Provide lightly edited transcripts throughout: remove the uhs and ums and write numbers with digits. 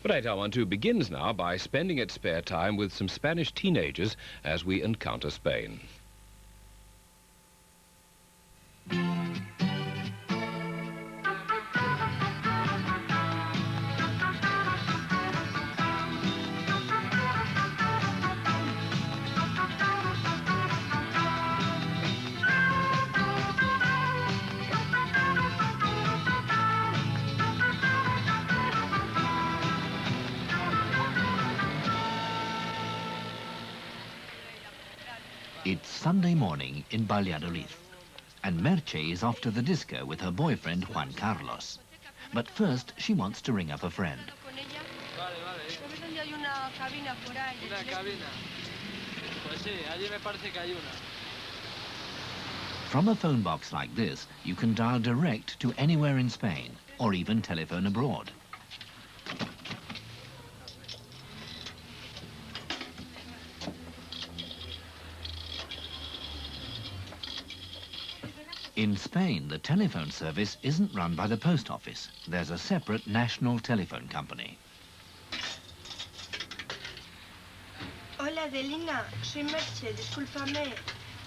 Right, our 1-2 begins now by spending its spare time with some Spanish teenagers as we encounter Spain. It's Sunday morning in Valladolid, and Merche is off to the disco with her boyfriend Juan Carlos. But first, she wants to ring up a friend. From a phone box like this, you can dial direct to anywhere in Spain, or even telephone abroad. In Spain, the telephone service isn't run by the post office. There's a separate national telephone company. Hola, Adelina. Soy Merche. Discúlpame.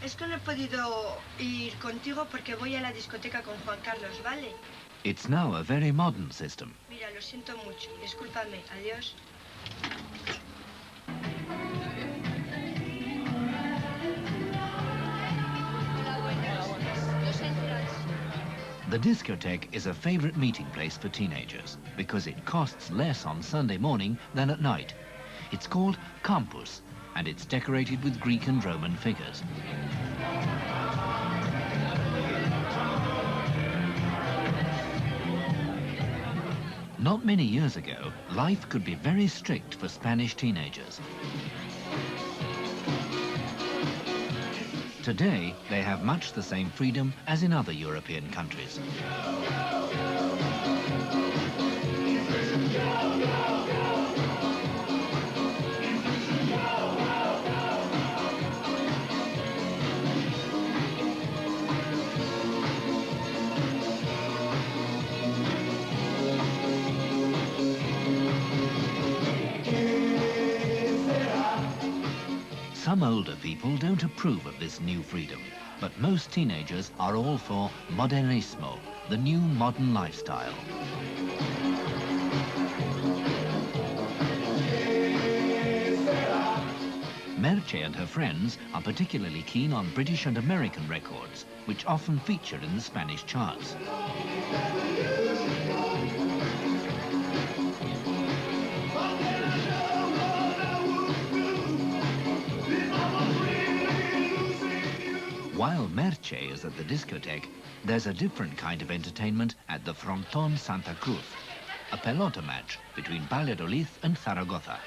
Es que no he podido ir contigo porque voy a la discoteca con Juan Carlos, ¿vale? It's now a very modern system. Mira, lo siento mucho. Discúlpame. Adiós. The discotheque is a favorite meeting place for teenagers because it costs less on Sunday morning than at night. It's called Campus, and it's decorated with Greek and Roman figures. Not many years ago, life could be very strict for Spanish teenagers. Today, they have much the same freedom as in other European countries. Some older people don't approve of this new freedom, but most teenagers are all for modernismo, the new modern lifestyle. Merche and her friends are particularly keen on British and American records, which often feature in the Spanish charts. While Merche is at the discotheque, there's a different kind of entertainment at the Fronton Santa Cruz, a pelota match between Valladolid and Zaragoza.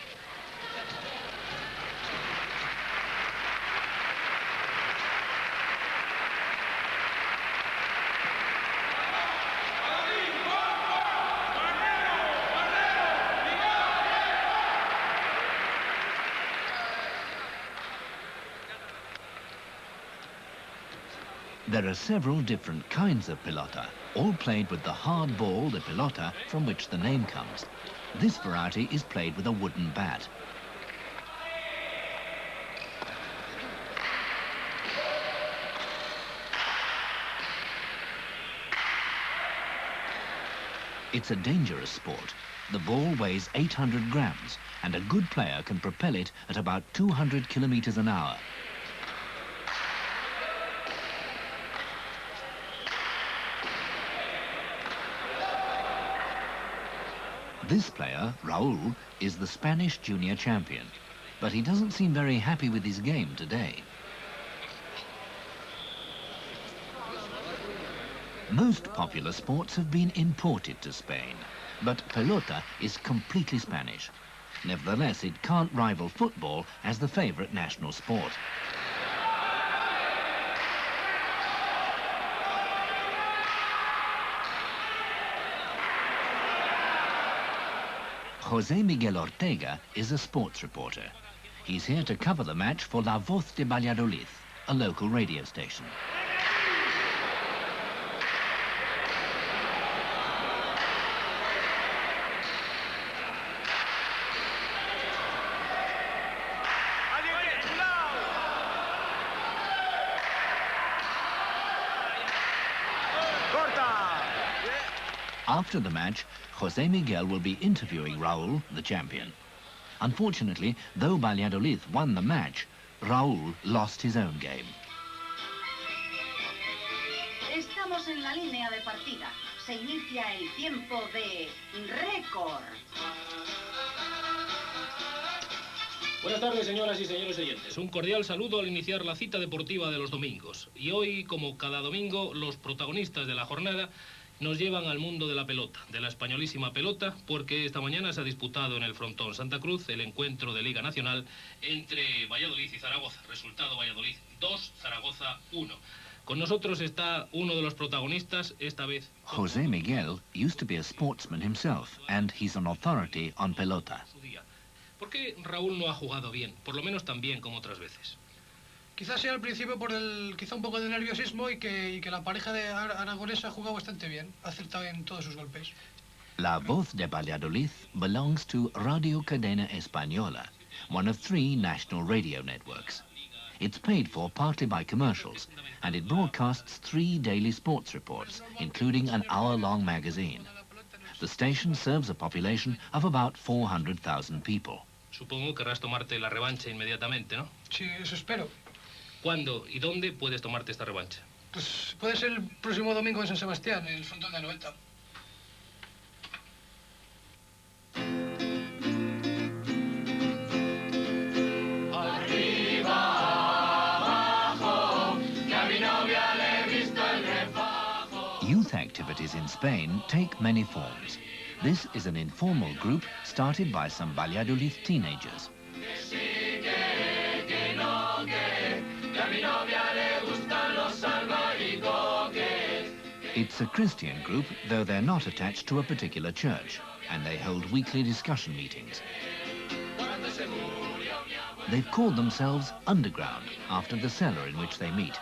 There are several different kinds of pelota, all played with the hard ball, the pelota, from which the name comes. This variety is played with a wooden bat. It's a dangerous sport. The ball weighs 800 grams, and a good player can propel it at about 200 kilometers an hour. This player, Raúl, is the Spanish junior champion, but he doesn't seem very happy with his game today. Most popular sports have been imported to Spain, but pelota is completely Spanish. Nevertheless, it can't rival football as the favorite national sport. José Miguel Ortega is a sports reporter. He's here to cover the match for La Voz de Valladolid, a local radio station. After the match, José Miguel will be interviewing Raúl, the champion. Unfortunately, though Valladolid won the match, Raúl lost his own game. Estamos en la línea de partida. Se inicia el tiempo de récord. Buenas tardes, señoras y señores oyentes. Un cordial saludo al iniciar la cita deportiva de los domingos. Y hoy, como cada domingo, los protagonistas de la jornada nos llevan al mundo de la pelota, de la españolísima pelota, porque esta mañana se ha disputado en el frontón Santa Cruz el encuentro de Liga Nacional entre Valladolid y Zaragoza. Resultado: Valladolid 2, Zaragoza 1. Con nosotros está uno de los protagonistas, esta vez... José Miguel used to be a sportsman himself, and he's an authority on pelota. ¿Por qué Raúl no ha jugado bien? Por lo menos tan bien como otras veces. Quizás sea al principio por quizá un poco de nerviosismo y que la pareja de aragonesa ha jugado bastante bien, ha acertado en todos sus golpes. La Voz de Valladolid belongs to Radio Cadena Española, one of 3 national radio networks. It's paid for partly by commercials, and it broadcasts 3 daily sports reports, including an hour-long magazine. The station serves a population of about 400,000 people. Supongo que querrás tomarte la revancha inmediatamente, ¿no? Sí, eso espero. ¿Cuándo y dónde puedes tomarte esta revancha? Pues puede ser el próximo domingo en San Sebastián, en el frontón de 90. Youth activities in Spain take many forms. This is an informal group started by some Valladolid teenagers. It's a Christian group, though they're not attached to a particular church, and they hold weekly discussion meetings. They've called themselves Underground, after the cellar in which they meet.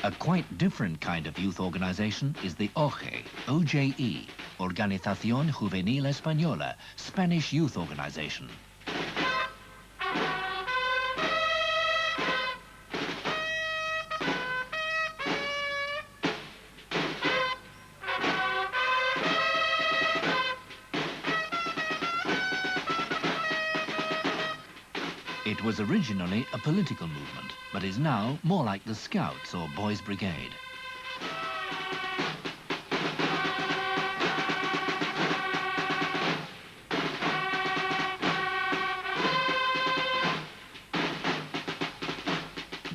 A quite different kind of youth organization is the OJE, O-J-E, Organización Juvenil Española, Spanish youth organization. It was originally a political movement, but is now more like the Scouts or Boys' Brigade.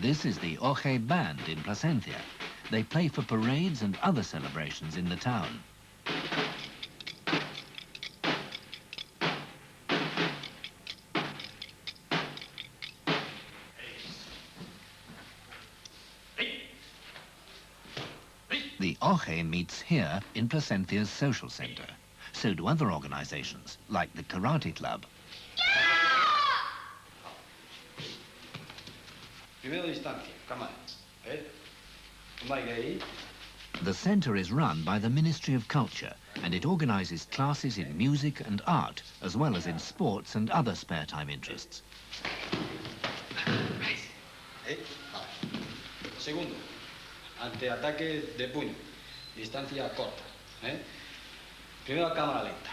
This is the OJE Band in Plasencia. They play for parades and other celebrations in the town. The OJE meets here in Plasencia's social centre. So do other organisations, like the Karate Club. The centre is run by the Ministry of Culture, and it organises classes in music and art, as well as in sports and other spare time interests. Segundo, ante ataque de puño, distancia corta. Primero cámara lenta.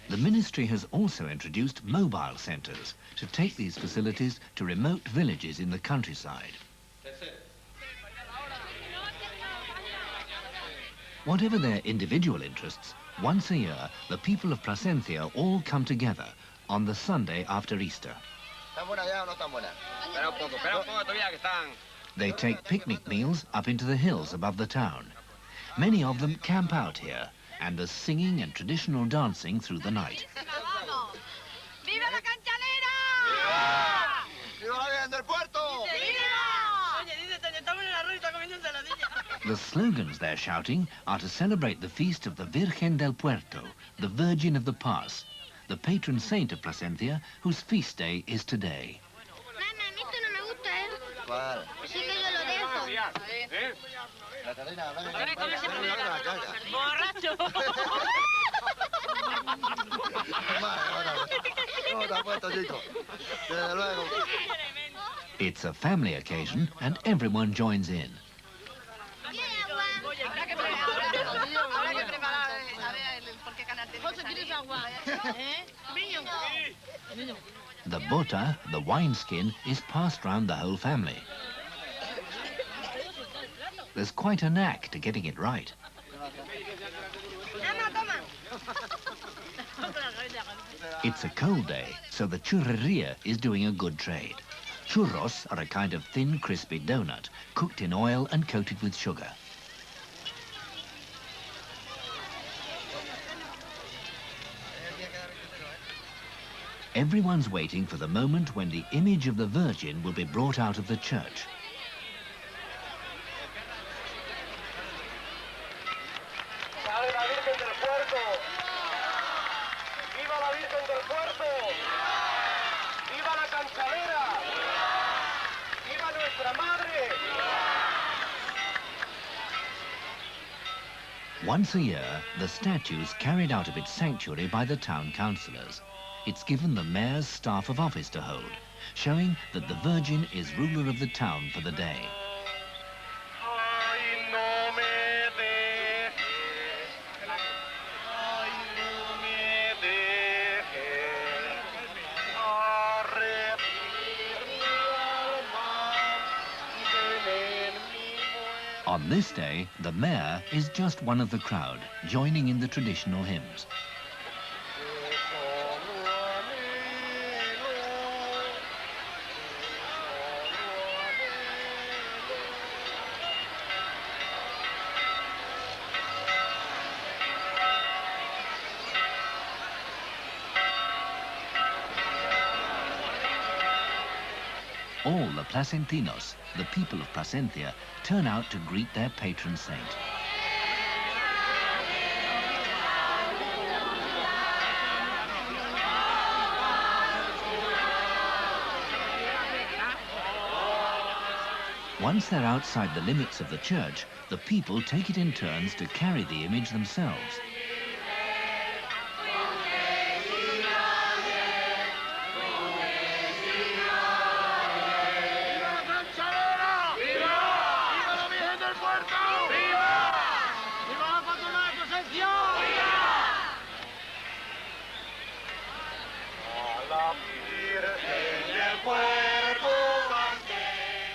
The ministry has also introduced mobile centres to take these facilities to remote villages in the countryside. Whatever their individual interests, once a year, the people of Plasencia all come together on the Sunday after Easter. They take picnic meals up into the hills above the town. Many of them camp out here, and there's singing and traditional dancing through the night. ¡Viva la cantalera! ¡Viva la Virgen del Puerto! The slogans they're shouting are to celebrate the feast of the Virgen del Puerto, the Virgin of the Pass, the patron saint of Plasencia, whose feast day is today. ¿Cuál? Sí que yo lo dejo. La Catalina, ¡borracho! It's a family occasion and everyone joins in. The bota, the wineskin, is passed round the whole family. There's quite a knack to getting it right. It's a cold day, so the churreria is doing a good trade. Churros are a kind of thin, crispy donut, cooked in oil and coated with sugar. Everyone's waiting for the moment when the image of the Virgin will be brought out of the church. Once a year, the statue's carried out of its sanctuary by the town councillors. It's given the mayor's staff of office to hold, showing that the Virgin is ruler of the town for the day. On this day, the mayor is just one of the crowd, joining in the traditional hymns. All the Placentinos, the people of Plasencia, turn out to greet their patron saint. Once they're outside the limits of the church, the people take it in turns to carry the image themselves.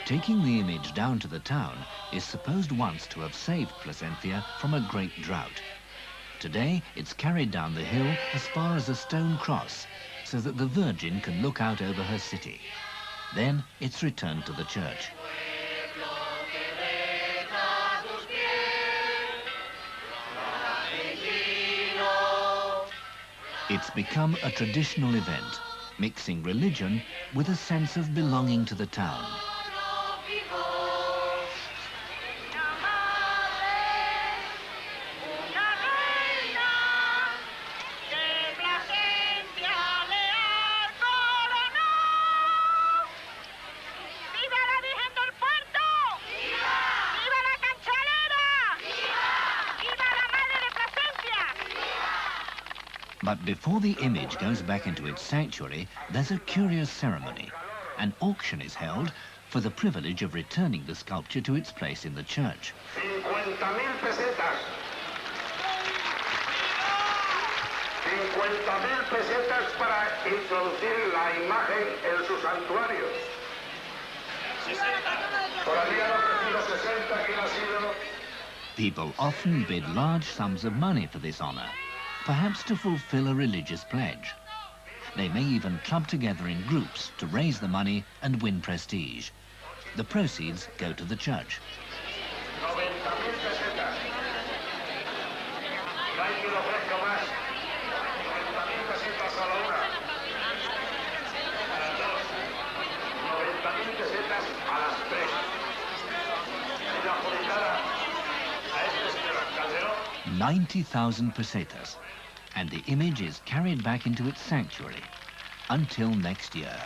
Taking the image down to the town is supposed once to have saved Plasencia from a great drought. Today, it's carried down the hill as far as a stone cross, so that the Virgin can look out over her city. Then it's returned to the church. It's become a traditional event, mixing religion with a sense of belonging to the town. But before the image goes back into its sanctuary, there's a curious ceremony. An auction is held for the privilege of returning the sculpture to its place in the church. 50,000 pesetas. 50,000 pesetas para introducir la imagen en su santuario. Todavía no prefiero 60 que ha sido. People often bid large sums of money for this honor, perhaps to fulfill a religious pledge. They may even club together in groups to raise the money and win prestige. The proceeds go to the church. 90,000 pesetas. No hay quien ofrezca más. 90,000 pesetas a la una. A las dos. 90,000 pesetas a las tres. Y la adjudicada a este señor Calderón. 90,000 pesetas. And the image is carried back into its sanctuary until next year.